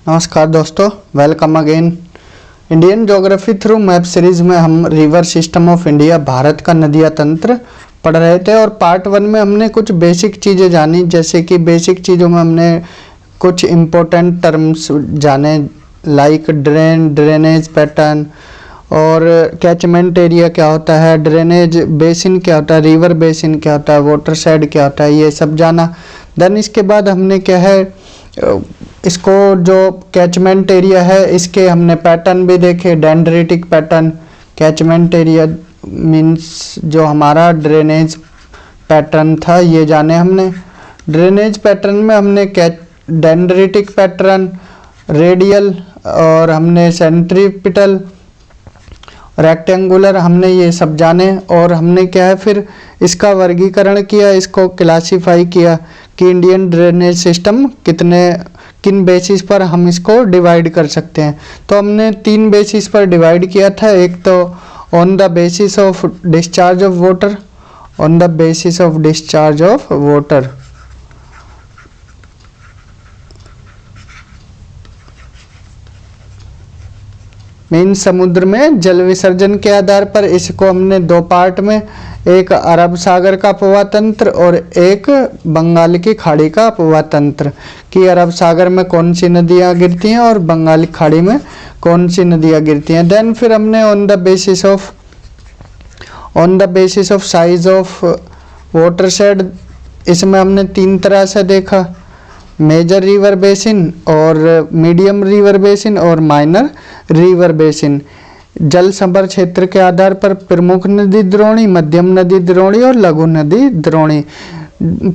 नमस्कार दोस्तों, welcome again. Indian geography through map series में हम river system of India, Bharat का नदिया तंत्र पढ़ रहे थे और पार्ट 1 में हमने कुछ बेसिक चीज़ें जानी। जैसे कि बेसिक चीज़ों में हमने कुछ इम्पोर्टेंट टर्म्स जाने, लाइक ड्रेनेज पैटर्न और कैचमेंट एरिया क्या होता है, ड्रेनेज बेसिन क्या होता है, रिवर बेसिन क्या होता है, वाटर शेड क्या होता है, ये सब जाना। देन इसके बाद हमने क्या है, इसको जो कैचमेंट एरिया है इसके हमने पैटर्न भी देखे। Dendritic pattern, catchment area means जो हमारा ड्रेनेज पैटर्न था, ये जाने हमने। ड्रेनेज पैटर्न में हमने डेंड्रिटिक पैटर्न, रेडियल और हमने सेंट्रीपिटल, रेक्टेंगुलर, हमने ये सब जाने। और हमने क्या है फिर इसका वर्गीकरण किया, इसको क्लासिफाई किया कि इंडियन ड्रेनेज सिस्टम किन बेसिस पर हम इसको डिवाइड कर सकते हैं। तो हमने 3 बेसिस पर डिवाइड किया था। एक तो on the basis of discharge of water, on the basis of discharge of water, mean समुद्र में जल विसर्जन के आधार पर। इसको हमने 2 पार्ट में, एक अरब सागर का अपवाह तंत्र और एक बंगाल की खाड़ी का अपवाह तंत्र, कि अरब सागर में कौन सी नदियाँ गिरती हैं और बंगाल की खाड़ी में कौन सी नदियाँ गिरती हैं। देन फिर हमने on the basis of size of water shade, इसमें हमने 3 तरह से देखा, मेजर रिवर बेसिन और मीडियम रिवर बेसिन और माइनर रिवर बेसिन। जल संभर क्षेत्र के आधार पर प्रमुख नदी द्रोणी, मध्यम नदी द्रोणी और लघु नदी द्रोणी।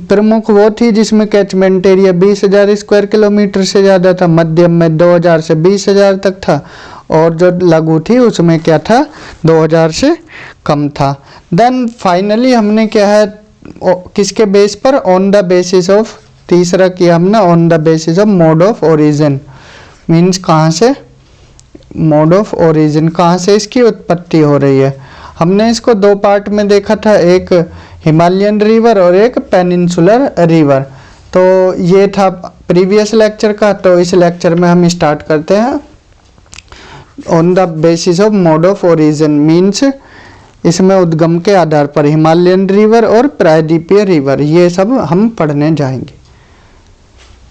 प्रमुख वो थी जिसमें कैचमेंट एरिया 20,000 स्क्वायर किलोमीटर से ज़्यादा था, मध्यम में 2,000 से 20,000 तक था और जो लघु थी उसमें क्या था, 2,000 से कम था। देन फाइनली हमने क्या है, किसके बेस पर, ऑन द बेसिस ऑफ, तीसरा किया हमने on the basis of mode of origin, means कहाँ से, मोड ऑफ ओरिजिन, कहाँ से इसकी उत्पत्ति हो रही है। हमने इसको 2 पार्ट में देखा था, एक हिमालयन रिवर और एक पेनिनसुलर रिवर। तो ये था प्रीवियस लेक्चर का। तो इस लेक्चर में हम स्टार्ट करते हैं on the basis of mode of origin, means इसमें उद्गम के आधार पर हिमालयन रिवर और प्रायद्वीपीय रिवर, ये सब हम पढ़ने जाएंगे।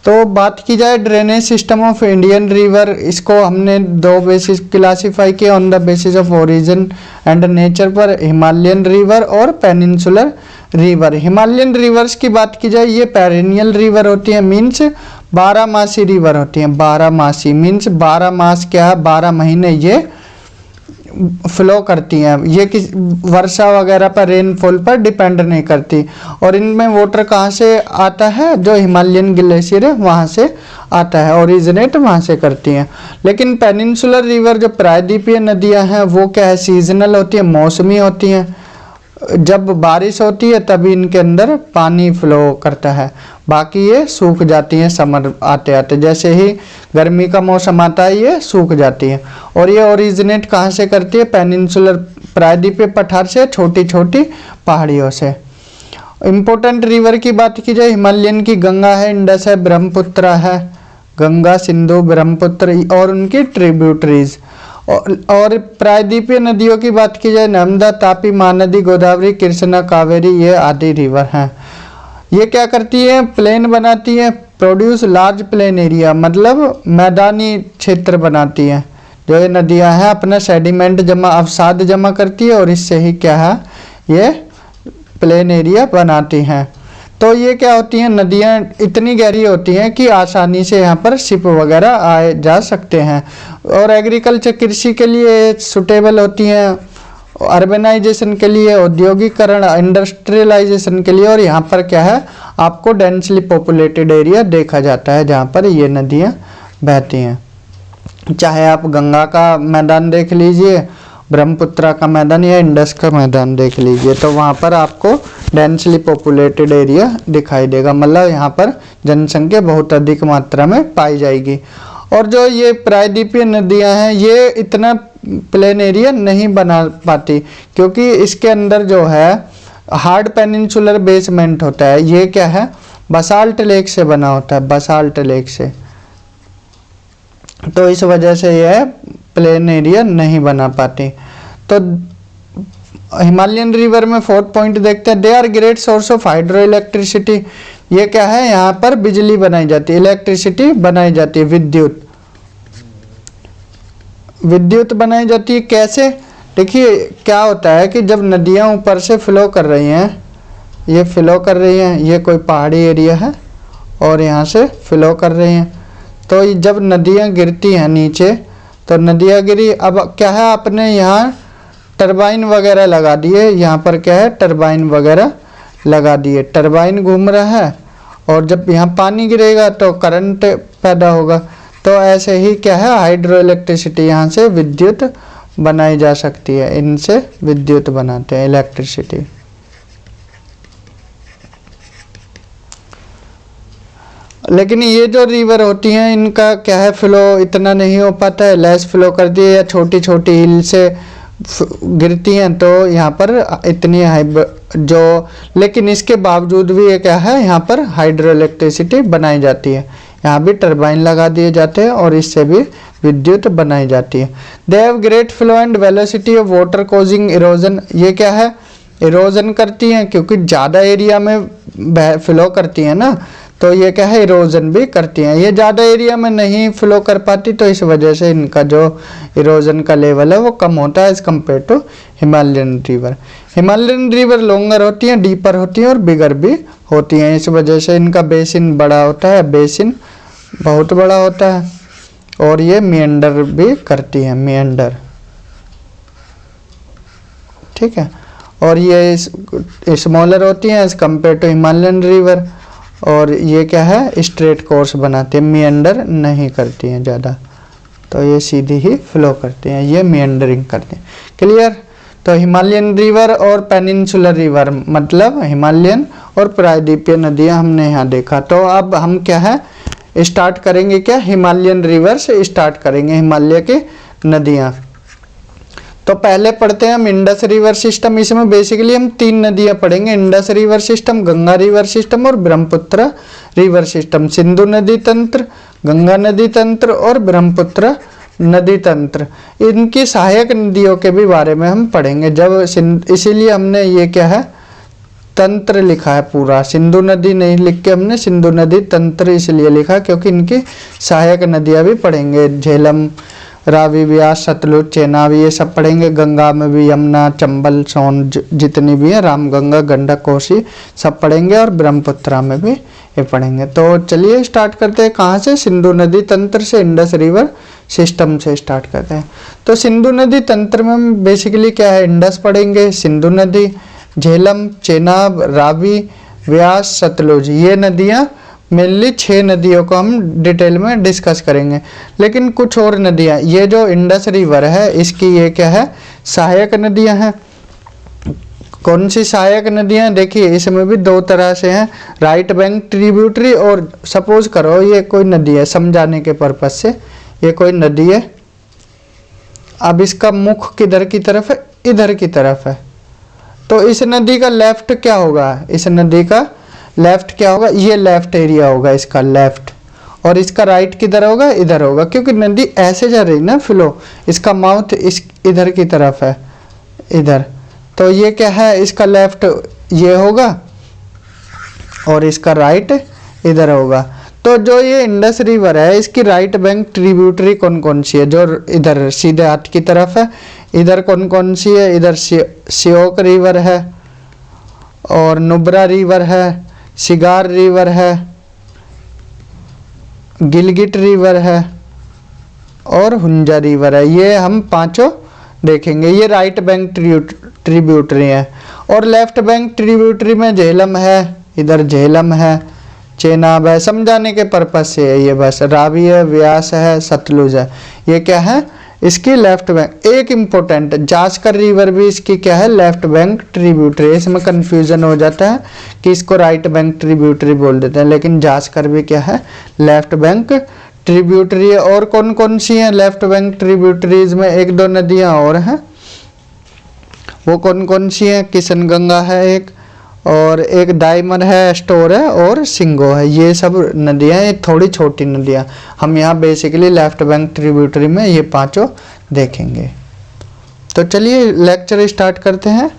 तो बात की जाए drainage system of Indian river, इसको हमने 2 बेसिस क्लासीफाई किया, on the basis of origin and nature पर, हिमालयन रिवर और पेनिनसुलर रिवर। हिमालयन रिवर्स की बात की जाए, ये पेरिनियल रिवर होती है, मीन्स 12 मासी रिवर होती हैं। 12 मासी मीन्स 12 मास क्या है, 12 महीने ये फ्लो करती हैं। ये किस वर्षा वगैरह पर, रेनफॉल पर डिपेंड नहीं करती। और इनमें वाटर कहाँ से आता है, जो हिमालयन ग्लेशियर है वहाँ से आता है, ओरिजिनेट वहाँ से करती हैं। लेकिन पेनिनसुलर रिवर, जो प्रायद्वीपीय नदियाँ हैं, वो क्या है, सीजनल होती है, मौसमी होती हैं। जब बारिश होती है तभी इनके अंदर पानी फ्लो करता है, बाकी ये सूख जाती हैं समर आते आते। जैसे ही गर्मी का मौसम आता है ये सूख जाती है। और ये ओरिजिनेट कहाँ से करती है, पेनिनसुलर प्रायद्वीपीय पठार से, छोटी छोटी पहाड़ियों से। इम्पोर्टेंट रिवर की बात की जाए, हिमालयन की गंगा है, इंडस है, ब्रह्मपुत्र है, गंगा, सिंधु, ब्रह्मपुत्र और उनकी ट्रिब्यूटरीज। और प्रायद्वीपीय नदियों की बात की जाए, नर्मदा, तापी, महानदी, गोदावरी, कृष्णा, कावेरी, ये आदि रिवर हैं। ये क्या करती है, प्लेन बनाती है, प्रोड्यूस लार्ज प्लेन एरिया, मतलब मैदानी क्षेत्र बनाती है। जो ये नदियां हैं अपना सेडिमेंट अवसाद जमा करती है और इससे ही क्या है, ये प्लेन एरिया बनाती हैं। तो ये क्या होती हैं, नदियाँ इतनी गहरी होती हैं कि आसानी से यहाँ पर शिप वगैरह आए जा सकते हैं। और एग्रीकल्चर, कृषि के लिए सुटेबल होती हैं, अर्बनाइजेशन के लिए, औद्योगिकरण, इंडस्ट्रियलाइजेशन के लिए। और यहाँ पर क्या है, आपको डेंसली पॉपुलेटेड एरिया देखा जाता है जहाँ पर ये नदियाँ बहती हैं। चाहे आप गंगा का मैदान देख लीजिए, ब्रह्मपुत्र का मैदान या इंडस का मैदान देख लीजिए, तो वहाँ पर आपको डेंसली पॉपुलेटेड एरिया दिखाई देगा, मतलब यहाँ पर जनसंख्या बहुत अधिक मात्रा में पाई जाएगी। और जो ये प्रायद्वीपीय नदियाँ हैं, ये इतना प्लेन एरिया नहीं बना पाती, क्योंकि इसके अंदर जो है हार्ड पेनिनसुलर बेसमेंट होता है। ये क्या है, बसाल्ट लेक से बना होता है, बसाल्ट लेक से। तो इस वजह से यह प्लेन एरिया नहीं बना पाती। तो हिमालयन रिवर में फोर्थ पॉइंट देखते हैं, they are great source of hydro electricity. ये क्या है, यहाँ पर बिजली बनाई जाती है, इलेक्ट्रिसिटी बनाई जाती है, विद्युत बनाई जाती है। कैसे, देखिए क्या होता है कि जब नदियाँ ऊपर से फ्लो कर रही हैं, ये फ्लो कर रही हैं, ये कोई पहाड़ी एरिया है और यहाँ से फ्लो कर रही हैं, तो जब नदियाँ गिरती हैं नीचे, तो नदियाँ गिरी, अब क्या है, आपने यहाँ टरबाइन वगैरह लगा दिए, यहाँ पर क्या है, टरबाइन वगैरह लगा दिए, टरबाइन घूम रहा है और जब यहाँ पानी गिरेगा तो करंट पैदा होगा। तो ऐसे ही क्या है, हाइड्रो इलेक्ट्रिसिटी, यहाँ से विद्युत बनाई जा सकती है, इनसे विद्युत बनाते हैं, इलेक्ट्रिसिटी। लेकिन ये जो रिवर होती हैं इनका क्या है, फ्लो इतना नहीं हो पाता है, लेस फ्लो कर दिए या छोटी छोटी हिल से गिरती हैं, तो यहाँ पर इतनी जो, लेकिन इसके बावजूद भी ये क्या है, यहाँ पर हाइड्रो इलेक्ट्रिसिटी बनाई जाती है, यहाँ भी टरबाइन लगा दिए जाते हैं और इससे भी विद्युत बनाई जाती है। They have great flow and velocity of water causing erosion. ये क्या है, इरोजन करती हैं, क्योंकि ज़्यादा एरिया में फ्लो करती हैं ना, तो ये क्या है, इरोजन भी करती हैं। ये ज़्यादा एरिया में नहीं फ्लो कर पाती, तो इस वजह से इनका जो इरोजन का लेवल है वो कम होता है as compare to Himalayan river. Himalayan river longer होती हैं, डीपर होती हैं और बिगर भी होती हैं, इस वजह से इनका बेसिन बड़ा होता है, बेसिन बहुत बड़ा होता है, और ये मिएंडर भी करती हैं, मिएंडर, ठीक है। और ये स्मॉलर होती हैं as compare to Himalayan river, और ये क्या है, स्ट्रेट कोर्स बनाते हैं, मिएंडर नहीं करती हैं ज़्यादा, तो ये सीधी ही फ्लो करते हैं, ये मिएंडरिंग करते हैं। क्लियर। तो हिमालयन रिवर और पेनिनसुलर रिवर, मतलब हिमालयन और प्रायद्वीपीय नदियाँ हमने यहाँ देखा। तो अब हम क्या है, स्टार्ट करेंगे क्या, हिमालयन रिवर से स्टार्ट करेंगे, हिमालय की नदियाँ। तो पहले पढ़ते हैं हम इंडस रिवर सिस्टम। इसमें बेसिकली हम 3 नदियाँ पढ़ेंगे, Indus river system, Ganga river system और ब्रह्मपुत्र रिवर सिस्टम। सिंधु नदी तंत्र, गंगा नदी तंत्र और ब्रह्मपुत्र नदी तंत्र, इनकी सहायक नदियों के भी बारे में हम पढ़ेंगे। जब इसीलिए हमने ये क्या है, तंत्र लिखा है पूरा, सिंधु नदी नहीं लिख के हमने सिंधु नदी तंत्र इसलिए लिखा क्योंकि इनकी सहायक नदियाँ भी पढ़ेंगे, झेलम, रावी, व्यास, सतलुज, चेनाब, ये सब पढ़ेंगे। गंगा में भी यमुना, चंबल, सोन जितनी भी है, रामगंगा, गंडक, कोसी सब पढ़ेंगे, और ब्रह्मपुत्रा में भी ये पढ़ेंगे। तो चलिए स्टार्ट करते हैं, कहाँ से, सिंधु नदी तंत्र से, इंडस रिवर सिस्टम से स्टार्ट करते हैं। तो सिंधु नदी तंत्र में हम बेसिकली क्या है, इंडस पढ़ेंगे, सिंधु नदी, झेलम, चेनाब, रावी, व्यास, सतलुज, ये नदियाँ मेनली 6 नदियों को हम डिटेल में डिस्कस करेंगे। लेकिन कुछ और नदियाँ, ये जो इंडस रिवर है इसकी ये क्या है, सहायक नदियाँ हैं। कौन सी सहायक नदियाँ, देखिए इसमें भी 2 तरह से हैं, राइट बैंक ट्रिब्यूटरी, और सपोज करो ये कोई नदी है, समझाने के पर्पज से, ये कोई नदी है, अब इसका मुख किधर की तरफ है, इधर की तरफ है, तो इस नदी का लेफ्ट क्या होगा, इस नदी का लेफ्ट क्या होगा, ये लेफ्ट एरिया होगा इसका लेफ्ट, और इसका राइट किधर होगा, इधर होगा, क्योंकि नदी ऐसे जा रही ना फ्लो, इसका माउथ इस इधर की तरफ है, इधर, तो ये क्या है, इसका लेफ्ट ये होगा और इसका राइट इधर होगा। तो जो ये इंडस रिवर है इसकी राइट बैंक ट्रिब्यूटरी कौन कौन सी है, जो इधर सीधे हाथ की तरफ है, इधर कौन कौन सी है, इधर श्योक रिवर है और नुब्रा रिवर है, शिगार रिवर है, गिलगिट रिवर है और हुंजा रिवर है, ये हम 5 देखेंगे। ये राइट बैंक ट्रिब्यूटरी है, और लेफ्ट बैंक ट्रिब्यूटरी में झेलम है, इधर झेलम है, चेनाब है, समझाने के पर्पज से है ये, बस रावी है, व्यास है, सतलुज है, ये क्या है, इसकी लेफ्ट बैंक। एक इम्पोर्टेंट, जास्कर रिवर भी इसकी क्या है, लेफ्ट बैंक ट्रिब्यूटरी। इसमें कंफ्यूजन हो जाता है कि इसको राइट बैंक ट्रिब्यूटरी बोल देते हैं, लेकिन जास्कर भी क्या है, लेफ्ट बैंक ट्रिब्यूटरी है। और कौन कौन सी हैं लेफ्ट बैंक ट्रिब्यूटरीज में, 1-2 नदियाँ और हैं, वो कौन कौन सी हैं, किशन गंगा है एक, और एक दाइमर है, स्टोर है और सिंगो है। ये सब नदियाँ, ये थोड़ी छोटी नदियाँ। हम यहाँ बेसिकली लेफ्ट बैंक ट्रिब्यूटरी में ये पांचों देखेंगे। तो चलिए लेक्चर स्टार्ट करते हैं।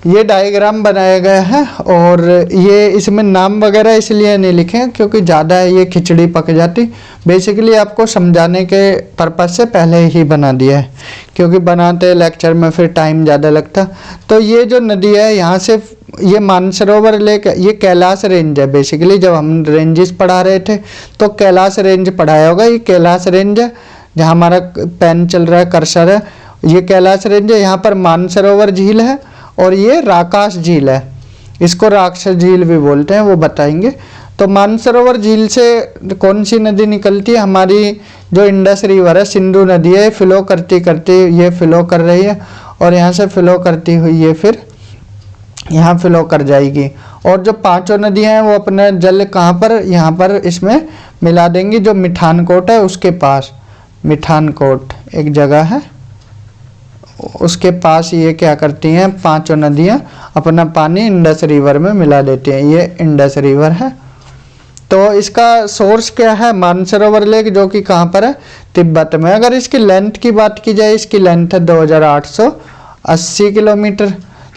ये डायग्राम बनाया गया है और ये इसमें नाम वगैरह इसलिए नहीं लिखे हैं क्योंकि ज़्यादा ये खिचड़ी पक जाती। बेसिकली आपको समझाने के पर्पज़ से पहले ही बना दिया है, क्योंकि बनाते लेक्चर में फिर टाइम ज़्यादा लगता। तो ये जो नदी है यहाँ से, ये मानसरोवर लेक, ये कैलाश रेंज है। बेसिकली जब हम रेंजेस पढ़ा रहे थे तो कैलाश रेंज पढ़ाया होगा। ये कैलाश रेंज है, जहाँ हमारा पेन चल रहा है, कर्सर है, ये कैलाश रेंज है। यहाँ पर मानसरोवर झील है और ये राकाश झील है। इसको राक्षस झील भी बोलते हैं, वो बताएंगे। तो मानसरोवर झील से कौन सी नदी निकलती है? हमारी जो इंडस रिवर है, सिंधु नदी है, फ्लो करती करती ये फ्लो कर रही है और यहाँ से फ्लो करती हुई ये फिर यहाँ फ्लो कर जाएगी। और जो पांचों नदियाँ हैं वो अपना जल कहाँ पर, यहाँ पर इसमें मिला देंगी। जो मिठानकोट है उसके पास, मिठानकोट एक जगह है, उसके पास ये क्या करती हैं, पांचों नदियाँ अपना पानी इंडस रिवर में मिला देती हैं। ये इंडस रिवर है। तो इसका सोर्स क्या है? मानसरोवर लेक, जो कि कहाँ पर है? तिब्बत में। अगर इसकी लेंथ की बात की जाए, इसकी लेंथ है 2880 किलोमीटर,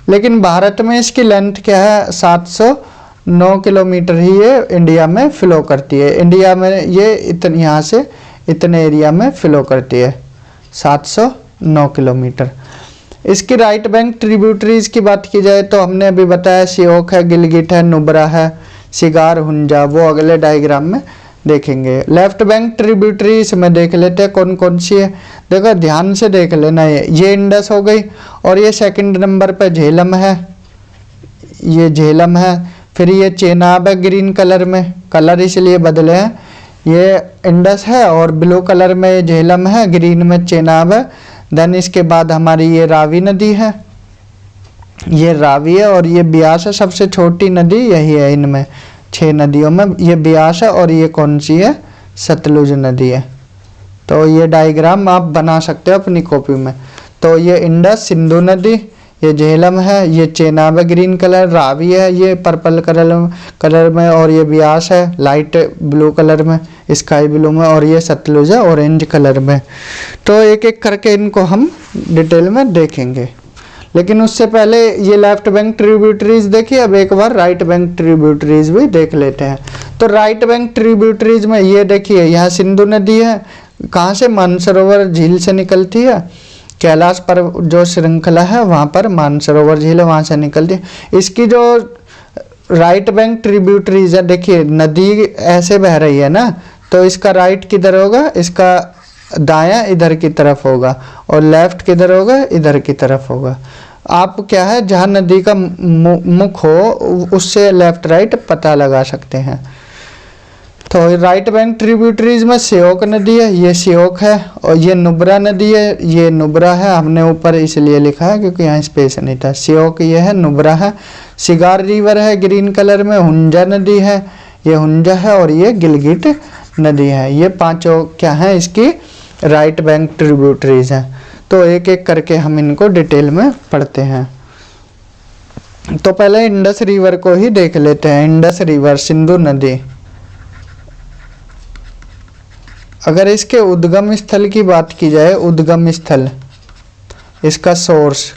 लेकिन भारत में इसकी लेंथ क्या है? 709 किलोमीटर ही ये इंडिया में फ्लो करती है। इंडिया में ये इतने, यहाँ से इतने एरिया में फ्लो करती है, 709 किलोमीटर। इसकी राइट बैंक ट्रिब्यूटरीज की बात की जाए तो हमने अभी बताया, श्योक है, गिलगिट है, नुब्रा है, सिगार, हुंजा, वो अगले डायग्राम में देखेंगे। लेफ्ट बैंक ट्रिब्यूटरी इसमें देख लेते हैं कौन कौन सी है। देखो ध्यान से देख लेना, ये इंडस हो गई और ये सेकंड नंबर पे झेलम है, ये झेलम है। फिर ये चेनाब है, ग्रीन कलर में, कलर इसलिए बदले हैं, ये इंडस है और ब्लू कलर में झेलम है, ग्रीन में चेनाब है। देन इसके बाद हमारी ये रावी नदी है, ये रावी है और ये ब्यास है। सबसे छोटी नदी यही है इनमें 6 नदियों में, ये ब्यास है और ये कौन सी है? सतलुज नदी है। तो ये डायग्राम आप बना सकते हो अपनी कॉपी में। तो ये इंडस, सिंधु नदी, ये झेलम है, ये चेनाब है ग्रीन कलर, रावी है ये पर्पल कलर में, और ये ब्यास है लाइट ब्लू कलर में, स्काई ब्लू में, और ये सतलुज है ऑरेंज कलर में। तो एक एक करके इनको हम डिटेल में देखेंगे, लेकिन उससे पहले ये लेफ्ट बैंक ट्रिब्यूटरीज देखिए। अब एक बार राइट बैंक ट्रिब्यूटरीज भी देख लेते हैं। तो राइट बैंक ट्रिब्यूटरीज में ये देखिए, यहाँ सिंधु नदी है, कहाँ से? मानसरोवर झील से निकलती है। कैलाश पर जो श्रृंखला है वहाँ पर मानसरोवर झील है, वहाँ से निकलती है। इसकी जो राइट बैंक ट्रिब्यूटरीज है, देखिए नदी ऐसे बह रही है ना, तो इसका राइट किधर होगा? इसका दायां इधर की तरफ होगा और लेफ्ट किधर होगा? इधर की तरफ होगा। आप क्या है, जहाँ नदी का मुख हो उससे लेफ्ट राइट पता लगा सकते हैं। तो राइट बैंक ट्रिब्यूटरीज में श्योक नदी है, ये श्योक है, और ये नुब्रा नदी है, ये नुब्रा है। हमने ऊपर इसलिए लिखा है क्योंकि यहाँ स्पेस नहीं था। श्योक ये है, नुब्रा है। सिगार रिवर है ग्रीन कलर में, हुंजा नदी है, ये हुंजा है, और ये गिलगिट नदी है। ये पांचों क्या है? इसकी राइट बैंक ट्रिब्यूटरीज हैं। तो एक एक करके हम इनको डिटेल में पढ़ते हैं। तो पहले इंडस रिवर को ही देख लेते हैं। इंडस रिवर, सिंधु नदी। अगर इसके उद्गम स्थल की बात की जाए, उद्गम स्थल, इसका सोर्स,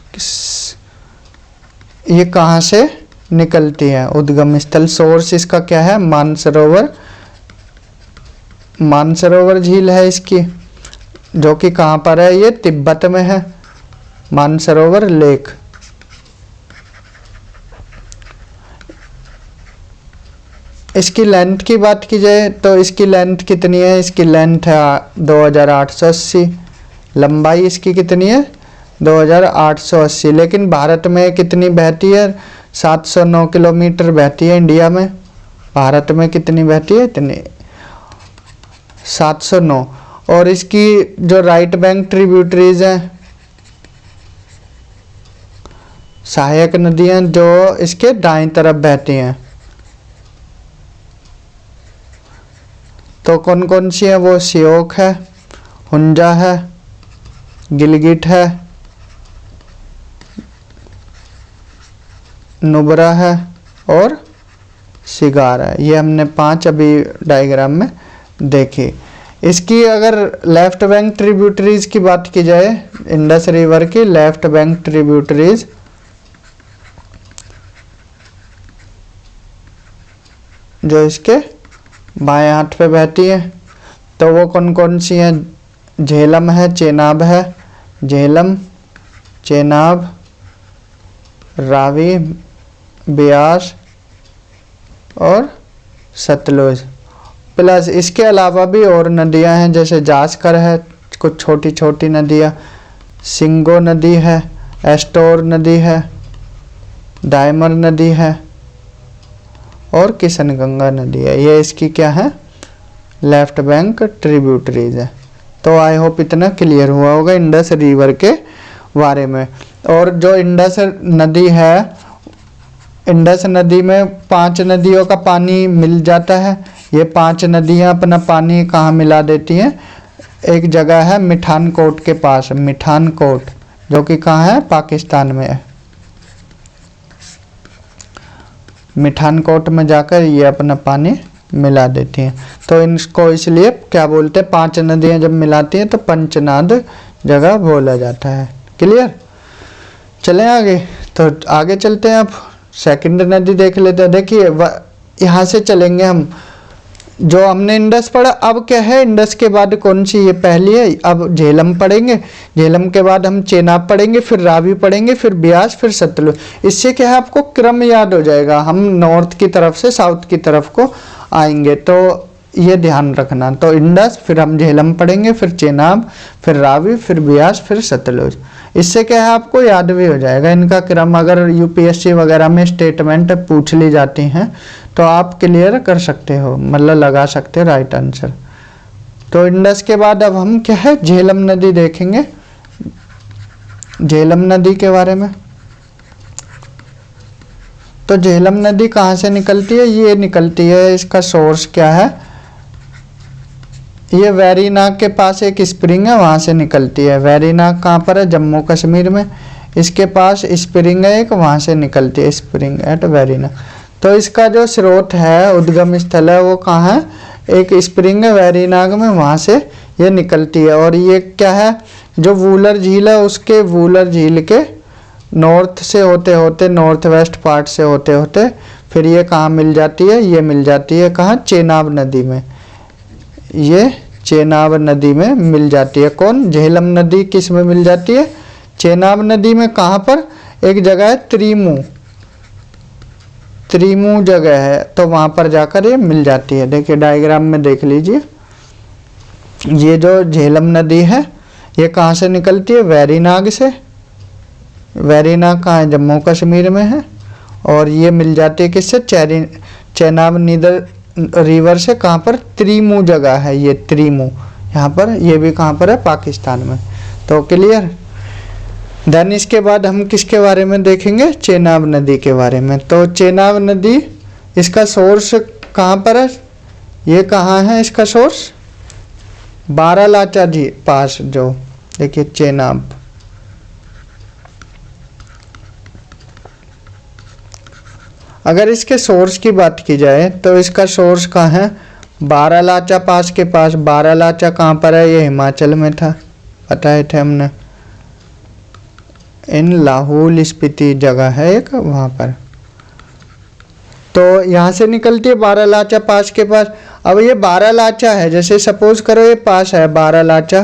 ये कहाँ से निकलती है? उद्गम स्थल, सोर्स इसका क्या है? मानसरोवर, मानसरोवर झील है इसकी, जो कि कहाँ पर है? ये तिब्बत में है, मानसरोवर लेक। इसकी लेंथ की बात की जाए तो इसकी लेंथ कितनी है? इसकी लेंथ है 2880। लंबाई इसकी कितनी है? 2880। लेकिन भारत में कितनी बहती है? 709 किलोमीटर बहती है इंडिया में। भारत में कितनी बहती है? इतनी 709। और इसकी जो राइट बैंक ट्रिब्यूटरीज हैं, सहायक नदियां जो इसके दाएं तरफ बहती हैं, तो कौन कौन सी है? वो श्योक है, हुंजा है, गिलगिट है, नुब्रा है और सिगार है। ये हमने 5 अभी डायग्राम में देखी। इसकी अगर लेफ्ट बैंक ट्रिब्यूटरीज की बात की जाए, इंडस रिवर की लेफ्ट बैंक ट्रिब्यूटरीज, जो इसके बाएं हाथ पे बहती है, तो वो कौन कौन सी हैं? झेलम है, चेनाब है, झेलम, चेनाब, रावी, ब्यास और सतलुज। प्लस इसके अलावा भी और नदियां हैं, जैसे जास्कर है, कुछ छोटी छोटी नदियां, सिंगो नदी है, एस्टोर नदी है, डायमर नदी है और किशनगंगा नदी है। ये इसकी क्या है? लेफ्ट बैंक ट्रिब्यूटरीज है। तो आई होप इतना क्लियर हुआ होगा इंडस रिवर के बारे में। और जो इंडस नदी है, इंडस नदी में 5 नदियों का पानी मिल जाता है। ये 5 नदियां अपना पानी कहाँ मिला देती हैं? एक जगह है मिठानकोट के पास, मिठानकोट, जो कि कहाँ है? पाकिस्तान में है। मिठानकोट में जाकर ये अपना पानी मिला देती हैं। तो इनको इसलिए क्या बोलते हैं? 5 नदियां जब मिलाती हैं तो पंचनाद जगह बोला जाता है। क्लियर? चलें आगे। तो आगे चलते हैं, अब सेकंड नदी देख लेते हैं। देखिए यहाँ से चलेंगे हम, जो हमने इंडस पढ़ा, अब क्या है? इंडस के बाद कौन सी? ये पहली है। अब झेलम पढ़ेंगे, झेलम के बाद हम चेनाब पढ़ेंगे, फिर रावी पढ़ेंगे, फिर ब्यास, फिर सतलुज। इससे क्या है? आपको क्रम याद हो जाएगा। हम नॉर्थ की तरफ से साउथ की तरफ को आएंगे, तो ये ध्यान रखना। तो इंडस, फिर हम झेलम पढ़ेंगे, फिर चेनाब, फिर रावी, फिर ब्यास, फिर सतलुज। इससे क्या है? आपको याद भी हो जाएगा इनका क्रम। अगर यूपीएससी वगैरह में स्टेटमेंट पूछ ली जाती हैं तो आप क्लियर कर सकते हो, मतलब लगा सकते हो राइट आंसर। तो इंडस के बाद अब हम क्या है? झेलम नदी देखेंगे, झेलम नदी के बारे में। तो झेलम नदी कहाँ से निकलती है? ये निकलती है, इसका सोर्स क्या है? ये वेरीनाग के पास एक स्प्रिंग है, वहाँ से निकलती है। वेरीनाग कहाँ पर है? जम्मू कश्मीर में। इसके पास स्प्रिंग है एक, वहाँ से निकलती है स्प्रिंग एट वेरीनाग। तो इसका जो स्रोत है, उद्गम स्थल है, वो कहाँ है? एक स्प्रिंग है वेरीनाग में, वहाँ से ये निकलती है। और ये क्या है? जो वूलर झील है, उसके वूलर झील के नॉर्थ से होते होते, नॉर्थ वेस्ट पार्ट से होते होते फिर ये कहाँ मिल जाती है? ये मिल जाती है कहाँ? चेनाब नदी में। ये चेनाब नदी में मिल जाती है। कौन? झेलम नदी किस में मिल जाती है? चेनाब नदी में। कहाँ पर? एक जगह है त्रिमू, त्रिमू जगह है, तो वहाँ पर जाकर ये मिल जाती है। देखिए डायग्राम में देख लीजिए, ये जो झेलम नदी है, ये कहाँ से निकलती है? वेरीनाग से। वेरीनाग कहाँ है? जम्मू कश्मीर में है। और ये मिल जाती है किससे? चेनाब नीदर रिवर से। कहाँ पर? त्रिमू जगह है ये, त्रिमू यहाँ पर। ये भी कहाँ पर है? पाकिस्तान में। तो क्लियर? देन इसके बाद हम किसके बारे में देखेंगे? चेनाब नदी के बारे में। तो चेनाब नदी, इसका सोर्स कहाँ पर है? ये कहाँ है इसका सोर्स? बारालाचा जी पास, जो देखिए चेनाब। अगर इसके सोर्स की बात की जाए तो इसका सोर्स कहाँ है? बारालाचा पास के पास। बारालाचा कहाँ पर है? ये हिमाचल में था, बताए थे हमने। इन लाहौल स्पीति जगह है एक, वहाँ पर। तो यहाँ से निकलती है बारालाचा पास के पास। अब ये बारालाचा है, जैसे सपोज करो ये पास है बारालाचा,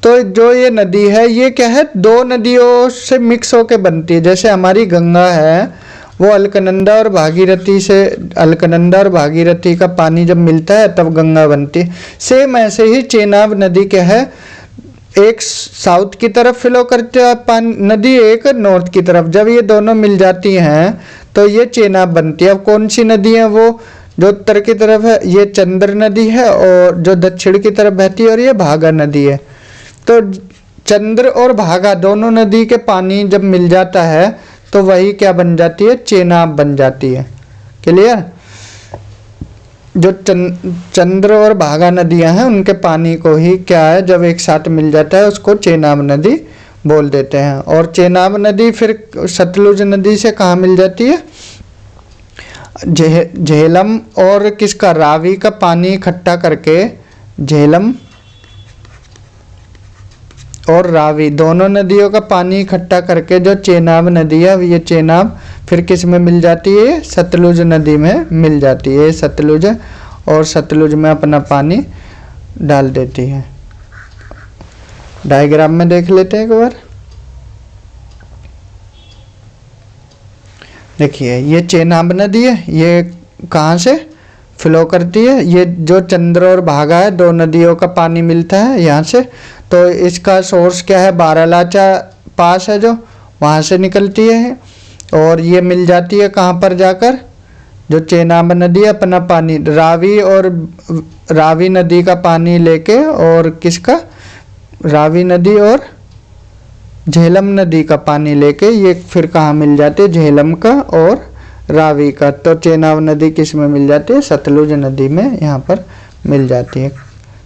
तो जो ये नदी है, ये क्या है? 2 नदियों से मिक्स होके बनती है। जैसे हमारी गंगा है, वो अलकनंदा और भागीरथी से, अलकनंदा और भागीरथी का पानी जब मिलता है तब गंगा बनती है। सेम ऐसे ही चेनाब नदी क्या है? एक साउथ की तरफ फ्लो करती है पानी नदी, एक नॉर्थ की तरफ। जब ये दोनों मिल जाती हैं तो ये चेनाब बनती है। अब कौन सी नदी है वो? जो उत्तर की तरफ है ये चंद्र नदी है, और जो दक्षिण की तरफ बहती है और ये भागा नदी है। तो चंद्र और भागा दोनों नदी के पानी जब मिल जाता है तो वही क्या बन जाती है? चेनाब बन जाती है। क्लियर? जो चंद्र और भागा नदियां हैं, उनके पानी को ही क्या है, जब एक साथ मिल जाता है उसको चेनाब नदी बोल देते हैं। और चेनाब नदी फिर सतलुज नदी से कहाँ मिल जाती है? झेलम और किसका, रावी का पानी इकट्ठा करके, झेलम और रावी दोनों नदियों का पानी इकट्ठा करके जो चेनाब नदी है, ये चेनाब फिर किस में मिल जाती है, सतलुज नदी में मिल जाती है। सतलुज है और सतलुज में अपना पानी डाल देती है। डायग्राम में देख लेते हैं एक बार। देखिए ये चेनाब नदी है, ये कहाँ से फ्लो करती है, ये जो चंद्र और भागा है, दो नदियों का पानी मिलता है यहाँ से। तो इसका सोर्स क्या है, बारालाचा पास है जो वहाँ से निकलती है और ये मिल जाती है कहाँ पर जाकर, जो चेनाब नदी है अपना पानी रावी और रावी नदी का पानी लेके, और किसका, रावी नदी और झेलम नदी का पानी लेके ये फिर कहाँ मिल जाती है, झेलम का और रावी का। तो चेनाब नदी किस में मिल जाती है, सतलुज नदी में यहाँ पर मिल जाती है।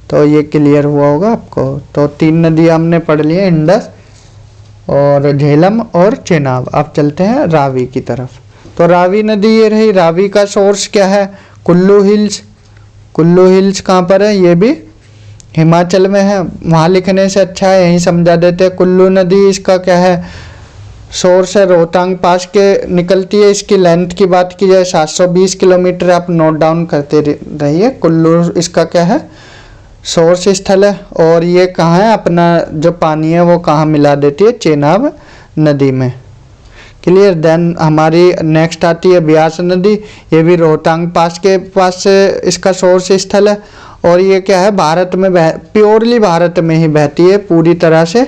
तो ये क्लियर हुआ होगा आपको। तो तीन नदी हमने पढ़ ली है, इंडस और झेलम और चेनाब। अब चलते हैं रावी की तरफ। तो रावी नदी ये रही, रावी का सोर्स क्या है, कुल्लू हिल्स। कुल्लू हिल्स कहाँ पर है, ये भी हिमाचल में है। वहाँ लिखने से अच्छा है यहीं समझा देते हैं। कुल्लू नदी इसका क्या है, सोर्स है रोहतांग पास के निकलती है। इसकी लेंथ की बात की जाए 720 किलोमीटर, आप नोट डाउन करते रहिए। कुल्लू इसका क्या है, सोर्स स्थल है। और ये कहाँ है, अपना जो पानी है वो कहाँ मिला देती है, चेनाब नदी में। क्लियर। देन हमारी नेक्स्ट आती है ब्यास नदी। ये भी रोहतांग पास के पास से इसका सोर्स स्थल है। और ये क्या है, भारत में प्योरली भारत में ही बहती है, पूरी तरह से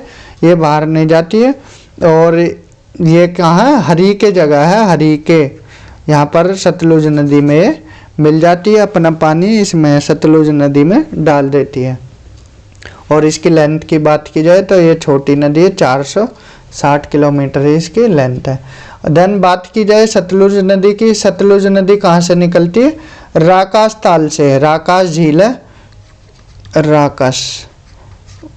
ये बाहर नहीं जाती है। और ये कहाँ है, हरी के जगह है, हरी के यहाँ पर सतलुज नदी में मिल जाती है, अपना पानी इसमें सतलुज नदी में डाल देती है। और इसकी लेंथ की बात की जाए तो ये छोटी नदी है, 460 किलोमीटर इसकी लेंथ है। देन बात की जाए सतलुज नदी की। सतलुज नदी कहाँ से निकलती है, राकास ताल से। राकास झील है, राकास,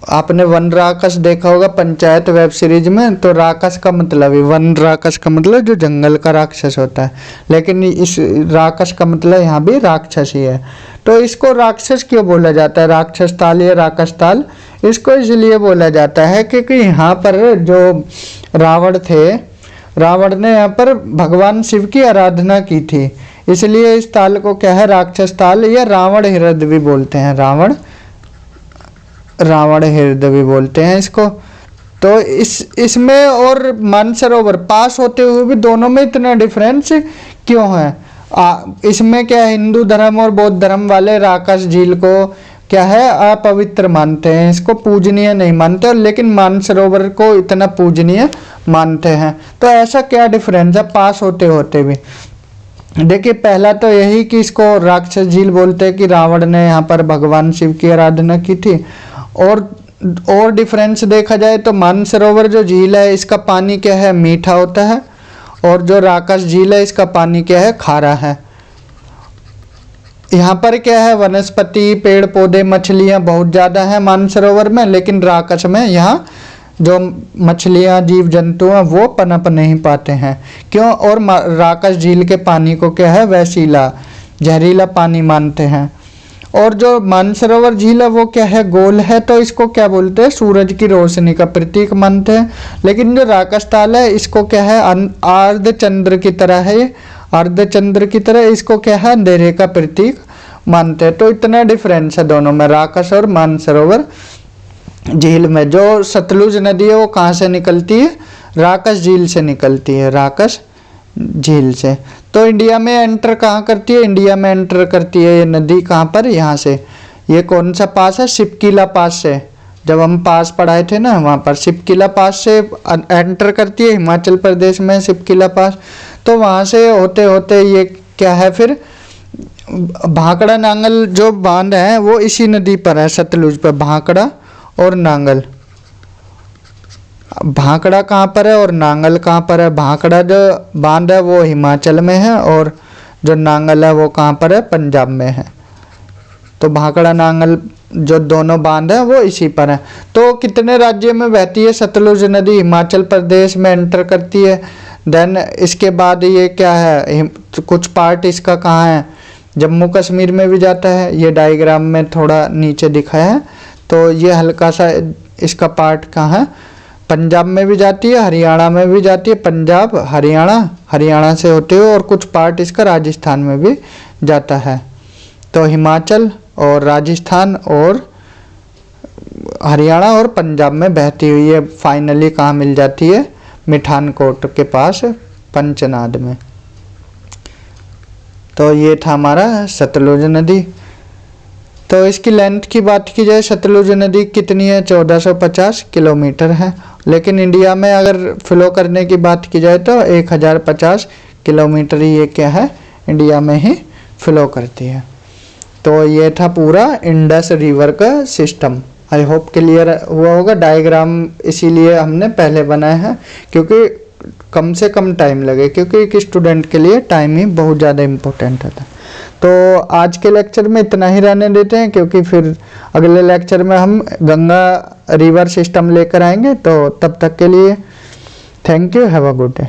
आपने वन राकस देखा होगा पंचायत वेब सीरीज में। तो राकस का मतलब है, वन राकस का मतलब जो जंगल का राक्षस होता है, लेकिन इस राकस का मतलब यहाँ भी राक्षस ही है। तो इसको राक्षस क्यों बोला जाता है, राक्षस ताल या राकस ताल, इसको इसलिए बोला जाता है क्योंकि यहाँ पर जो रावण थे, रावण ने यहाँ पर भगवान शिव की आराधना की थी, इसलिए इस ताल को क्या है, राक्षस ताल या रावण हृदय भी बोलते हैं। रावण हृदय भी बोलते हैं इसको। तो इसमें और मानसरोवर पास होते हुए भी दोनों में इतना डिफरेंस क्यों है। इसमें क्या है, हिंदू धर्म और बौद्ध धर्म वाले राकस झील को क्या है, अपवित्र मानते हैं, इसको पूजनीय नहीं मानते, लेकिन मानसरोवर को इतना पूजनीय मानते हैं। तो ऐसा क्या डिफरेंस है पास होते होते भी। देखिए पहला तो यही कि इसको राक्षस झील बोलते हैं कि रावण ने यहाँ पर भगवान शिव की आराधना की थी। और डिफरेंस देखा जाए तो मानसरोवर जो झील है इसका पानी क्या है, मीठा होता है, और जो राकस झील है इसका पानी क्या है, खारा है। यहाँ पर क्या है, वनस्पति पेड़ पौधे मछलियाँ बहुत ज़्यादा हैं मानसरोवर में, लेकिन राकस में यहाँ जो मछलियाँ जीव जंतु हैं वो पनप नहीं पाते हैं। क्यों, और राकस झील के पानी को क्या है, वैसीला जहरीला पानी मानते हैं। और जो मानसरोवर झील है वो क्या है, गोल है, तो इसको क्या बोलते हैं, सूरज की रोशनी का प्रतीक मानते हैं। लेकिन जो राकस ताल है इसको क्या है, अर्धचंद्र की तरह है, ये अर्धचंद्र की तरह, इसको क्या है, अंधेरे का प्रतीक मानते हैं। तो इतना डिफरेंस है दोनों में, राकस और मानसरोवर झील में। जो सतलुज नदी है वो कहाँ से निकलती है, राकस झील से निकलती है, राकस झील से। तो इंडिया में एंटर कहाँ करती है, इंडिया में एंटर करती है ये नदी कहाँ पर, यहाँ से। ये कौन सा पास है, सिपकिला पास से। जब हम पास पढ़ाए थे ना वहाँ पर, सिपकिला पास से एंटर करती है, हिमाचल प्रदेश में सिपकिला पास। तो वहाँ से होते होते ये क्या है, फिर भाखड़ा नांगल जो बांध है वो इसी नदी पर है, सतलुज पर। भाखड़ा और नांगल, भाखड़ा कहाँ पर है और नांगल कहाँ पर है। भाखड़ा जो बांध है वो हिमाचल में है, और जो नांगल है वो कहाँ पर है, पंजाब में है। तो भाखड़ा नांगल जो दोनों बांध है वो इसी पर है। तो कितने राज्यों में बहती है सतलुज नदी, हिमाचल प्रदेश में एंटर करती है, देन इसके बाद ये क्या है, कुछ पार्ट इसका कहाँ है, जम्मू कश्मीर में भी जाता है, ये डायग्राम में थोड़ा नीचे दिखा है। तो ये हल्का सा इसका पार्ट कहाँ है, पंजाब में भी जाती है, हरियाणा में भी जाती है, पंजाब हरियाणा से होते हुए, और कुछ पार्ट इसका राजस्थान में भी जाता है। तो हिमाचल और राजस्थान और हरियाणा और पंजाब में बहती हुई ये फाइनली कहाँ मिल जाती है, मिठानकोट के पास पंचनाद में। तो ये था हमारा सतलुज नदी। तो इसकी लेंथ की बात की जाए, सतलुज नदी कितनी है, 1450 किलोमीटर है। लेकिन इंडिया में अगर फ्लो करने की बात की जाए तो 1050 किलोमीटर ये क्या है, इंडिया में ही फ्लो करती है। तो ये था पूरा इंडस रिवर का सिस्टम। आई होप क्लियर हुआ होगा। डायग्राम इसीलिए हमने पहले बनाया है क्योंकि कम से कम टाइम लगे, क्योंकि एक स्टूडेंट के लिए टाइम ही बहुत ज़्यादा इम्पोर्टेंट होता है। तो आज के लेक्चर में इतना ही रहने देते हैं, क्योंकि फिर अगले लेक्चर में हम गंगा रिवर सिस्टम लेकर आएंगे। तो तब तक के लिए thank you, have a good day.